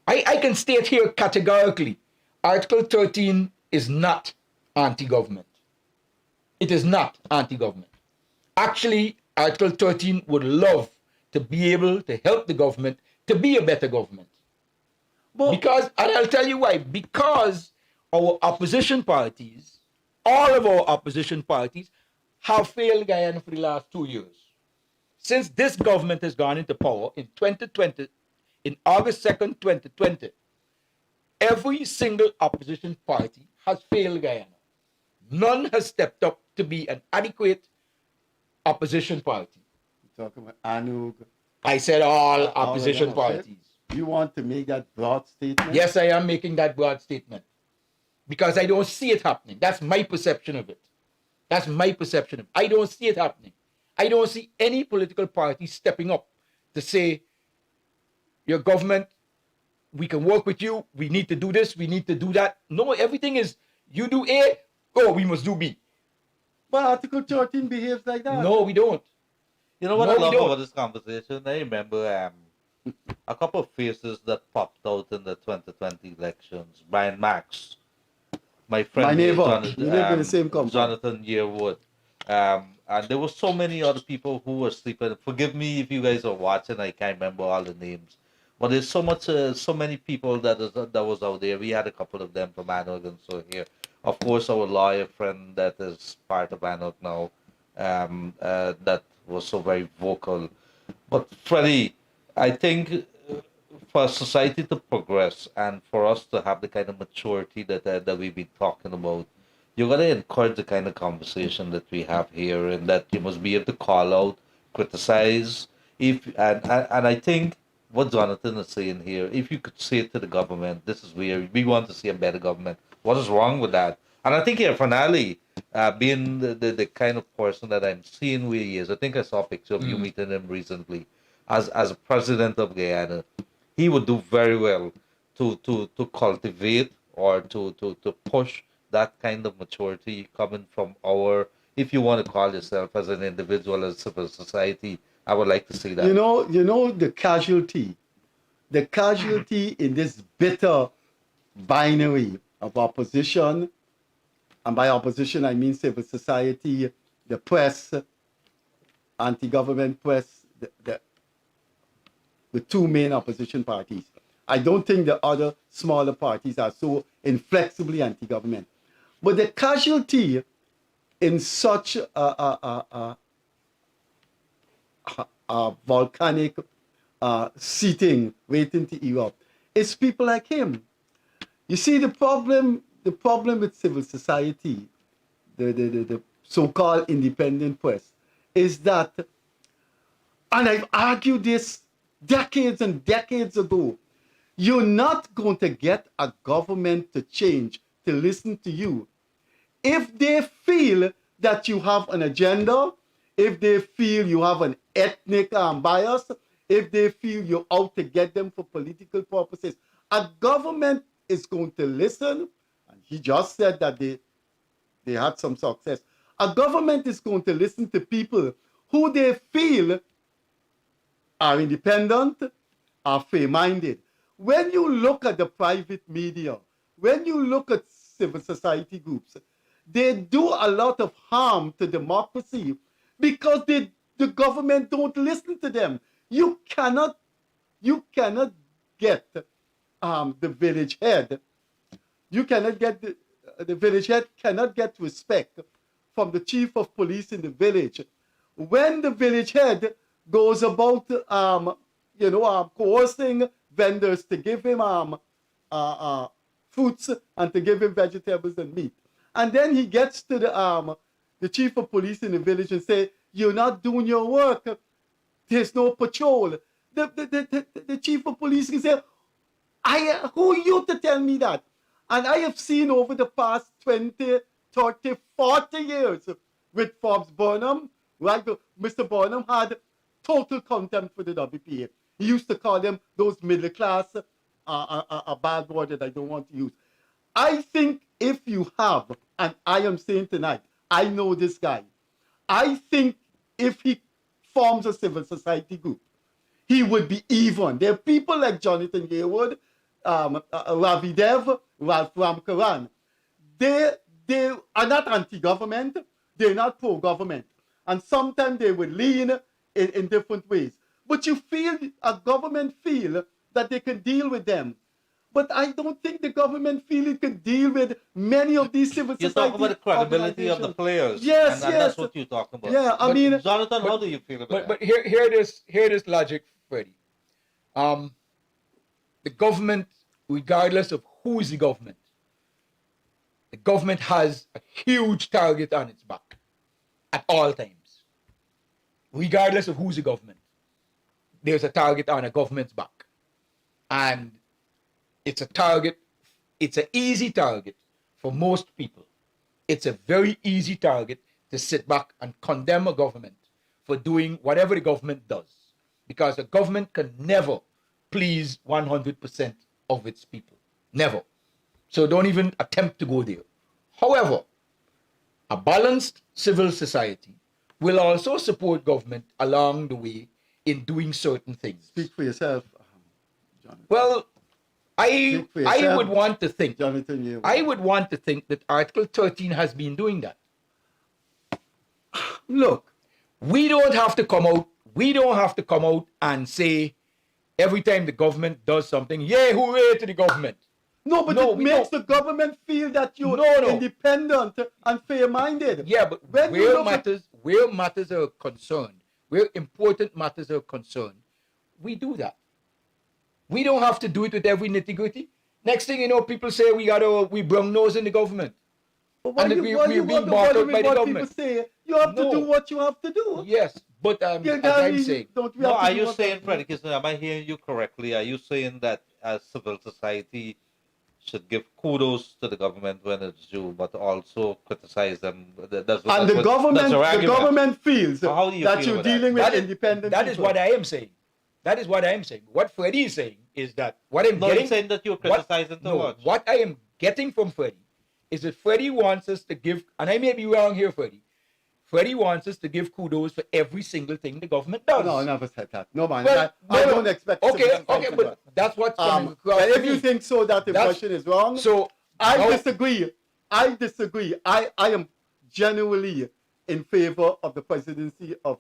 I can state here categorically, Article 13 is not anti-government. It is not anti-government. Actually, Article 13 would love to be able to help the government to be a better government. Because, and I'll tell you why, because our opposition parties, all of our opposition parties, have failed Guyana for the last 2 years. Since this government has gone into power in 2020, in August 2nd, 2020, every single opposition party has failed Guyana. None has stepped up to be an adequate opposition party. You're talking about Anug. I said all opposition parties. You want to make that broad statement? Yes, I am making that broad statement. Because I don't see it happening. That's my perception of it. That's my perception of it. I don't see it happening. I don't see any political party stepping up to say, your government we can work with you. We need to do this. We need to do that. No, everything is you do A, oh, we must do B. But Article 13 behaves like that. No, we don't. You know what No, I we love don't. about this conversation? I remember a couple of faces that popped out in the 2020 elections. Brian Max, my friend My neighbor. Jonathan, We live in the same compound. Jonathan Yearwood. And there were so many other people who were sleeping. Forgive me if you guys are watching, I can't remember all the names. But there's so many people that was out there. We had a couple of them from Annog and so here. Of course, our lawyer friend that is part of Annog now, that was so very vocal. But Freddie, I think for society to progress and for us to have the kind of maturity that we've been talking about, you got to encourage the kind of conversation that we have here, and that you must be able to call out, criticize. And I think what Jonathan is saying here, if you could say to the government, this is where we want to see a better government. What is wrong with that? And I think here, Finale, being the kind of person that I'm seeing where he is, I think I saw a picture of you meeting him recently as president of Guyana. He would do very well to cultivate or to push that kind of maturity coming from our, if you want to call yourself as an individual, as civil society. I would like to see that. You know the casualty in this bitter binary of opposition, and by opposition I mean civil society, the press, anti-government press, the two main opposition parties. I don't think the other smaller parties are so inflexibly anti-government. But the casualty in such a volcanic seething waiting to erupt is people like him. You see, the problem with civil society, the so-called independent press, is that, and I've argued this decades and decades ago, you're not going to get a government to change, to listen to you, if they feel that you have an agenda, if they feel you have an ethnic bias, if they feel you're out to get them for political purposes. A government is going to listen, and he just said that they had some success. A government is going to listen to people who they feel are independent, are fair-minded. When you look at the private media, when you look at civil society groups, they do a lot of harm to democracy because the government don't listen to them. You cannot get the village head. You cannot get the village head cannot get respect from the chief of police in the village when the village head goes about coercing vendors to give him fruits and to give him vegetables and meat. And then he gets to the chief of police in the village and say, "You're not doing your work. There's no patrol." The chief of police can say, who are you to tell me that? And I have seen over the past 20, 30, 40 years with Forbes Burnham, right? Mr. Burnham had total contempt for the WPA. He used to call them those middle class, a bad word that I don't want to use. I think if you have, and I am saying tonight, I know this guy. I think if he forms a civil society group, he would be even. There are people like Jonathan Yearwood, Ravi Dev, Ralph Ramkaran. They are not anti-government. They're not pro-government. And sometimes they will lean in different ways. But you feel, a government feel that they can deal with them. But I don't think the government feel it can deal with many of these civil society. You talk about the credibility of the players. Yes, and yes. that's what you talk about. Yeah, I mean, Jonathan, how do you feel about that? But hear this logic, Freddie. The government, regardless of who is the government has a huge target on its back at all times. Regardless of who's the government, there's a target on a government's back. And it's a target, it's an easy target for most people. It's a very easy target to sit back and condemn a government for doing whatever the government does. Because the government can never please 100% of its people. Never. So don't even attempt to go there. However, a balanced civil society will also support government along the way in doing certain things. Speak for yourself, Jonathan. Well, I Speak for yourself, would want to think Jonathan Yearwood. I would want to think that Article 13 has been doing that. Look, We don't have to come out. We don't have to come out and say every time the government does something, yay, hooray to the government. no, but No, it we makes don't. the government feel that you're No. independent and fair-minded. Yeah, but When you look at- where matters are concerned, where important matters are concerned, we do that. We don't have to do it with every nitty-gritty. Next thing you know, people say we brung nose in the government. But why and you, we- why we you being want to marked worry out by with the what government? people say? You have to No. do what you have to do. Yes, but as Gildarie, I'm saying, don't we No, have to are do you what saying, we- Freddie Kissoon, am I hearing you correctly? Are you saying that as civil society should give kudos to the government when it's due, but also criticize them? And the government feels How do you that feel you're with that? dealing with independent That is people. what I am saying. That is what I am saying. What Freddie is saying is that what I'm No, getting. he's saying that you're criticizing too much. What I am getting from Freddie is that Freddie wants us to give, and I may be wrong here, Freddie. Freddie wants us to give kudos for every single thing the government does. No, I never said that. No, man. Well, I no, don't expect Okay, civil society okay, to but do that. that's what's coming across. But to if me. you think so that the That's- question is wrong, so I now- disagree. I disagree. I am genuinely in favor of the presidency of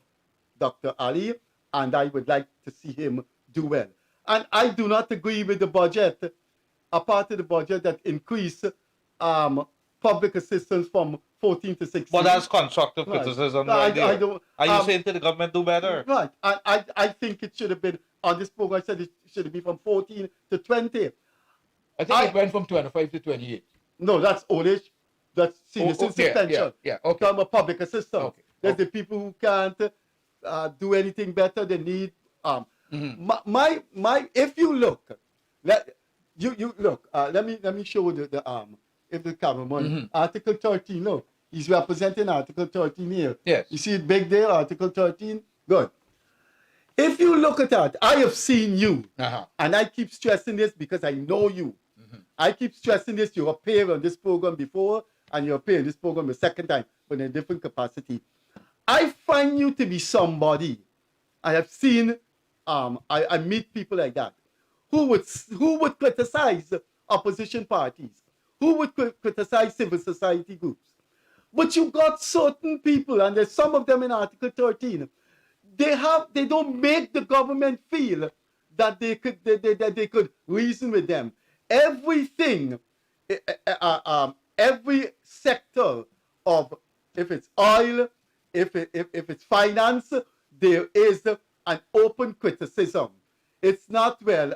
Dr. Ali, and I would like to see him do well. And I do not agree with the budget, a part of the budget that increased public assistance from 14 to 16. Well, that's constructive Right. criticism I- right there. I don't- Are you saying to the government do better? Right. I think it should have been, on this program, I said it should be from 14 to 20. I think it went from 25 to 28. No, that's old age. That's senior Oh, citizen yeah, pension. yeah, okay. From a public assistance. Okay, There's okay. the people who can't do anything better. They need. Mm-hmm. My. If you look, you look. Let me show the if the cameraman Mm-hmm. Article 13. Look, he's representing Article 13 here. Yes. You see it big there, Article 13. Good. If you look at that, I have seen you, Uh-huh. and I keep stressing this because I know you. I keep stressing this. You appeared on this program before, and you appeared on this program the second time, but in a different capacity. I find you to be somebody. I have seen, I meet people like that, who would criticize opposition parties, who would criticize civil society groups. But you got certain people, and there's some of them in Article 13. They don't make the government feel that they could reason with them. Everything, every sector of, if it's oil, if it's finance, there is an open criticism. It's not, well,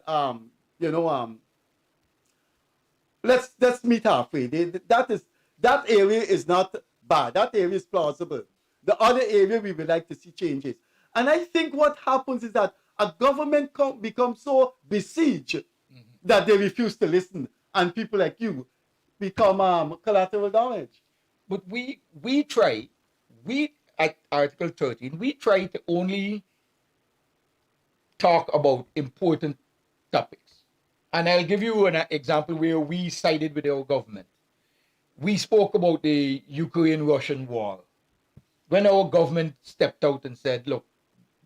let's meet halfway. That area is not bad. That area is plausible. The other area we would like to see changes. And I think what happens is that a government becomes so besieged that they refuse to listen, and people like you become collateral damage. But we at Article 13, we try to only talk about important topics. And I'll give you an example where we sided with our government. We spoke about the Ukraine-Russian war. When our government stepped out and said, look,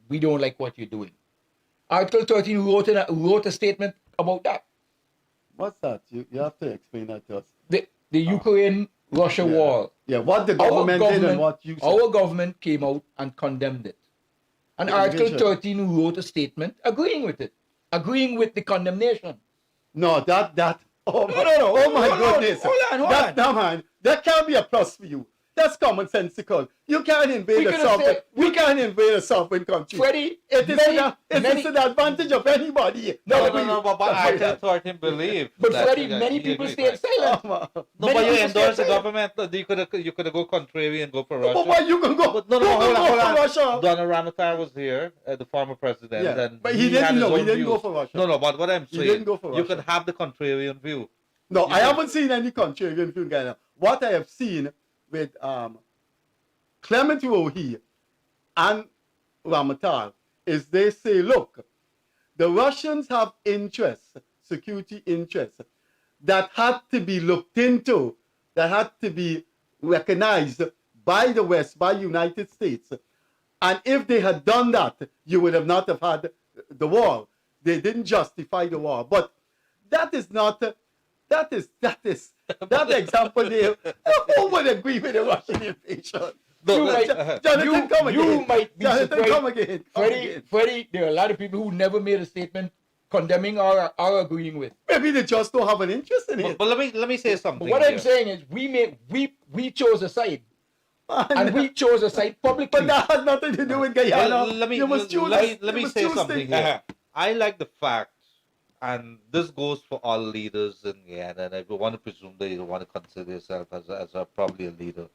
we don't like what you're doing. Article 13 wrote a statement about that. What's that? You have to explain that to us. The Ukraine-Russia war. Yeah, what the government did and what you said. Our government came out and condemned it. And Yeah, Article individual. 13 wrote a statement agreeing with it, agreeing with the condemnation. No, that. Oh my, No. Oh my Hold on, goodness. hold on. That, no, man, that can't be a plus for you. That's commonsensical. You can't invade a could've sovereign. said- You can't invade a sovereign country. Freddie, It is to the advantage of anybody. No, but Article 13 believe. But that- Freddie, that many he people agrees, stayed right? silent. No, No, Many but you people endorse the stayed government. You could go contrary and go for Russia. but why you can go? But no, who can hold go on. for Russia? Donald Ramatar was here, the former president, Yeah, and but he had didn't his know. He own didn't go views. for Russia. No, but what I'm He saying, didn't go for you Russia. could have the contrarian view. No, You I can- haven't seen any contrarian view in Ghana. What I have seen with Clement Rohi and Ramatar is they say, look, the Russians have interests security interests that had to be looked into, that had to be recognized by the West, by United States. And if they had done that, you would have not have had the war. They didn't justify the war. But that is not, that example there, who would agree with the Russian invasion? Jonathan, come again. You might be Jonathan, surprised. come again. Freddie, there are a lot of people who never made a statement condemning or agreeing with. Maybe they just don't have an interest in it. But let me say something. But what here. I'm saying is we chose a side. And we chose a side publicly. But that has nothing to do with Guyana. Let me say something here. I like the fact, and this goes for all leaders in Guyana, and I want to presume that you want to consider yourself as probably a leader.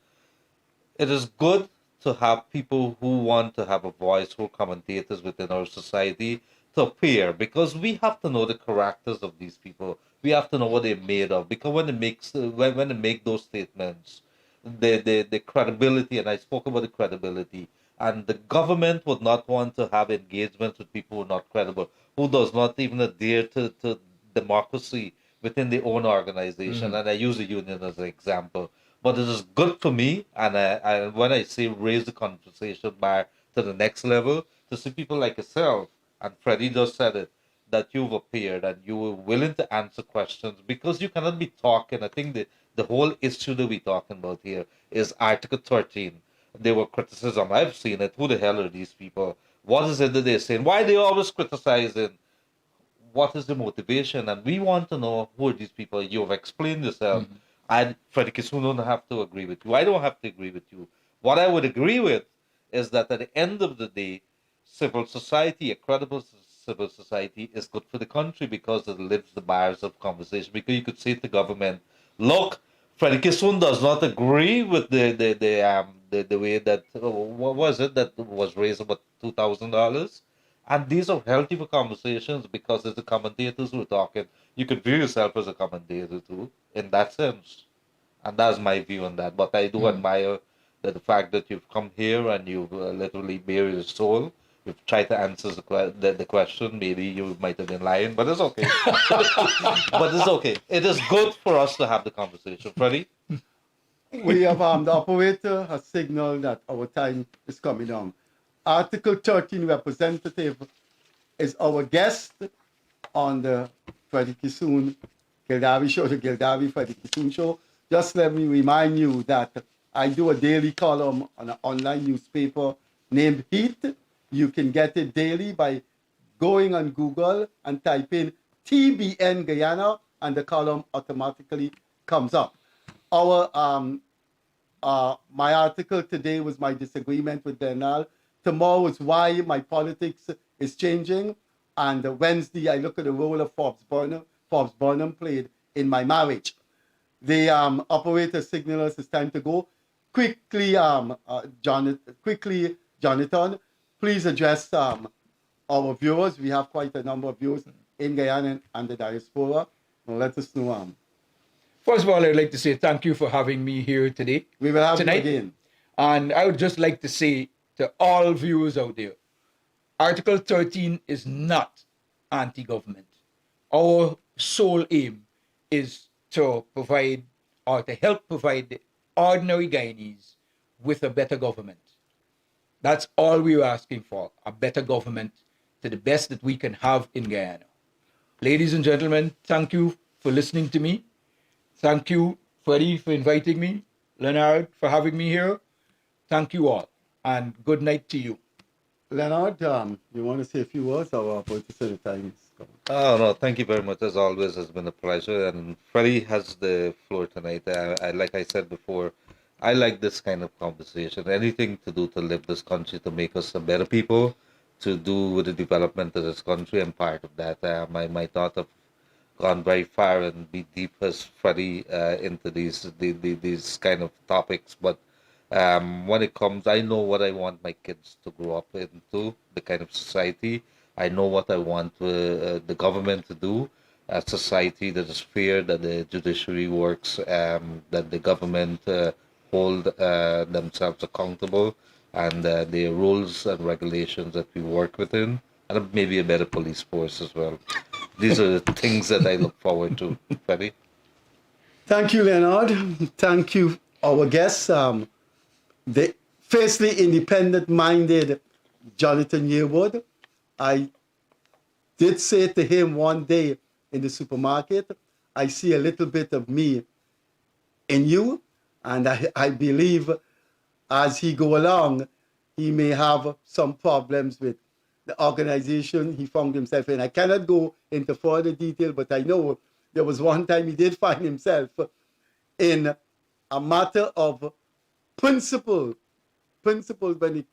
It is good to have people who want to have a voice, who are commentators within our society, to appear, because we have to know the characters of these people. We have to know what they're made of, because when they make those statements, the credibility, and I spoke about the credibility, and the government would not want to have engagements with people who are not credible, who does not even adhere to democracy within their own organization. Mm-hmm. And I use the union as an example. But it is good for me, and when I say raise the conversation bar to the next level, to see people like yourself, and Freddie just said it, that you've appeared and you were willing to answer questions, because you cannot be talking. I think the whole issue that we're talking about here is Article 13. There were criticism. I've seen it. Who the hell are these people? What is it that they're saying? Why are they always criticizing? What is the motivation? And we want to know who are these people. You've explained yourself. Mm-hmm. And Freddie Kissoon don't have to agree with you. I don't have to agree with you. What I would agree with is that at the end of the day, civil society, a credible civil society, is good for the country, because it lifts the bars of conversation. Because you could say to the government, look, Freddie Kissoon does not agree with the way that, what was it that was raised about $2,000? And these are healthy for conversations, because as the commentators who are talking, you could view yourself as a commentator too, in that sense. And that's my view on that. But I do admire the fact that you've come here and you've literally buried your soul. You've tried to answer the question. Maybe you might have been lying, but it's okay. But it's okay. It is good for us to have the conversation. Freddie? We have the operator has signaled that our time is coming on. Article 13 representative is our guest on the Freddie Kissoon Gildarie show, the Gildarie Freddie Kissoon show. Just let me remind you that I do a daily column on an online newspaper named Heat. You can get it daily by going on Google and type in TBN Guyana, and the column automatically comes up. My article today was my disagreement with Bernal. Tomorrow is why my politics is changing. And Wednesday, I look at the role of Forbes Burnham played in my marriage. The operator signal us it's time to go. Quickly, Jonathan, please address our viewers. We have quite a number of viewers in Guyana and the diaspora. Well, let us know. First of all, I'd like to say thank you for having me here today. We will have tonight. you again. And I would just like to say to all viewers out there, Article 13 is not anti-government. Our sole aim is to provide, or to help provide, the ordinary Guyanese with a better government. That's all we're asking for, a better government to the best that we can have in Guyana. Ladies and gentlemen, thank you for listening to me. Thank you, Freddie, for inviting me. Leonard, for having me here. Thank you all, and good night to you. Leonard, you want to say a few words, or about to say the time is gone? Oh, no, thank you very much. As always, it's been a pleasure. And Freddie has the floor tonight. Like I said before, I like this kind of conversation. Anything to do to lift this country, to make us a better people, to do with the development of this country. I'm part of that. My thoughts have gone very far and be deep as Freddie into these kind of topics. But when it comes, I know what I want my kids to grow up into, the kind of society. I know what I want the government to do, a society that is fair, that the judiciary works, that the government hold themselves accountable, and the rules and regulations that we work within, and maybe a better police force as well. These are the things that I look forward to, Freddie. Thank you, Leonard. Thank you, our guests. The fiercely independent-minded Jonathan Yearwood. I did say to him one day in the supermarket, I see a little bit of me in you, and I believe as he go along, he may have some problems with the organization he found himself in. I cannot go into further detail, but I know there was one time he did find himself in a matter of principle when it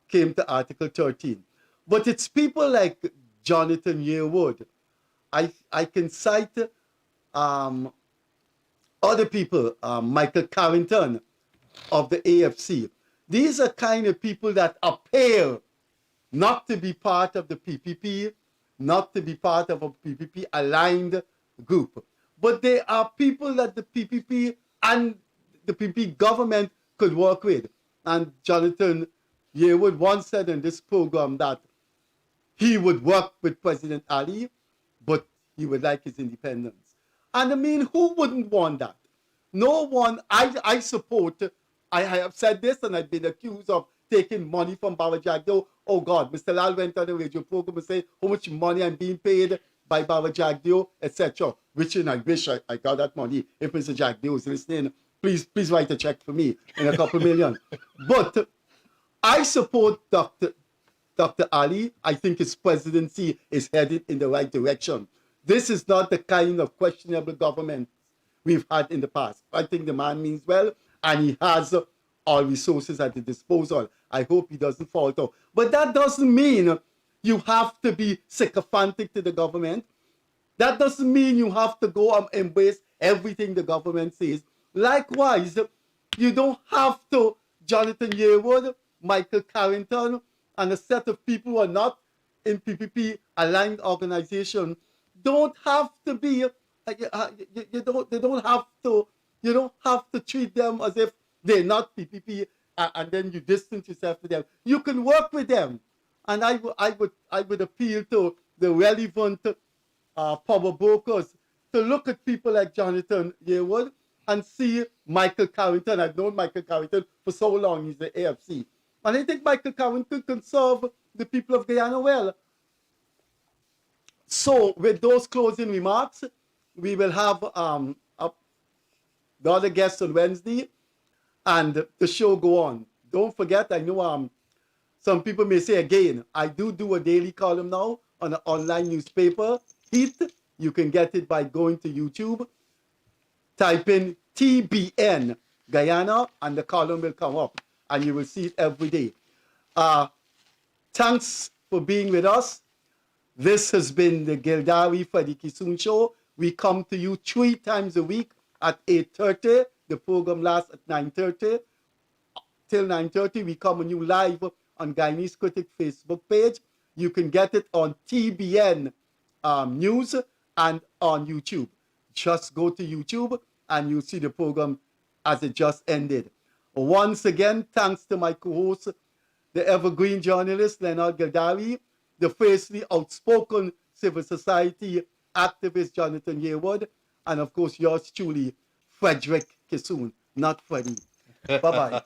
came to Article 13. But it's people like Jonathan Yearwood. I can cite other people, Michael Carrington of the AFC. These are kind of people that appear not to be part of the PPP, not to be part of a PPP aligned group. But they are people that the PPP and the PPP government could work with. And Jonathan Yearwood once said in this program that he would work with President Ali, but he would like his independence. And I mean, who wouldn't want that? No one, I support, I have said this and I've been accused of taking money from Baba Jagdeo. Oh God, Mr. Lal went on the radio program and said how much money I'm being paid by Baba Jagdeo, etc. Which I wish I got that money. If Mr. Jagdeo is listening, please write a check for me in a couple million. But I support Dr. Ali. I think his presidency is headed in the right direction. This is not the kind of questionable government we've had in the past. I think the man means well, and he has all resources at his disposal. I hope he doesn't falter. But that doesn't mean you have to be sycophantic to the government. That doesn't mean you have to go and embrace everything the government says. Likewise, you don't have to, Jonathan Yearwood, Michael Carrington, and a set of people who are not in PPP aligned organization don't have to be, you don't have to treat them as if they're not PPP and then you distance yourself from them. You can work with them. And I would appeal to the relevant power brokers to look at people like Jonathan Yearwood and see Michael Carrington. I've known Michael Carrington for so long, he's the AFC. And I think Michael Carrington can serve the people of Guyana well. So with those closing remarks, we will have the other guests on Wednesday and the show go on. Don't forget, I know some people may say again, I do a daily column now on an online newspaper, Heat. You can get it by going to YouTube, type in TBN Guyana, and the column will come up, and you will see it every day. Thanks for being with us. This has been the Gildarie Freddie Kissoon Show. We come to you 3 times a week at 8:30. The program lasts at 9:30. Till 9:30, we come on you live on Guyanese Critic Facebook page. You can get it on TBN News and on YouTube. Just go to YouTube and you'll see the program as it just ended. Once again, thanks to my co-host, the evergreen journalist Leonard Gildarie, the fiercely outspoken civil society activist Jonathan Yearwood, and of course yours truly, Frederick Kissoon, not Freddie. Bye-bye.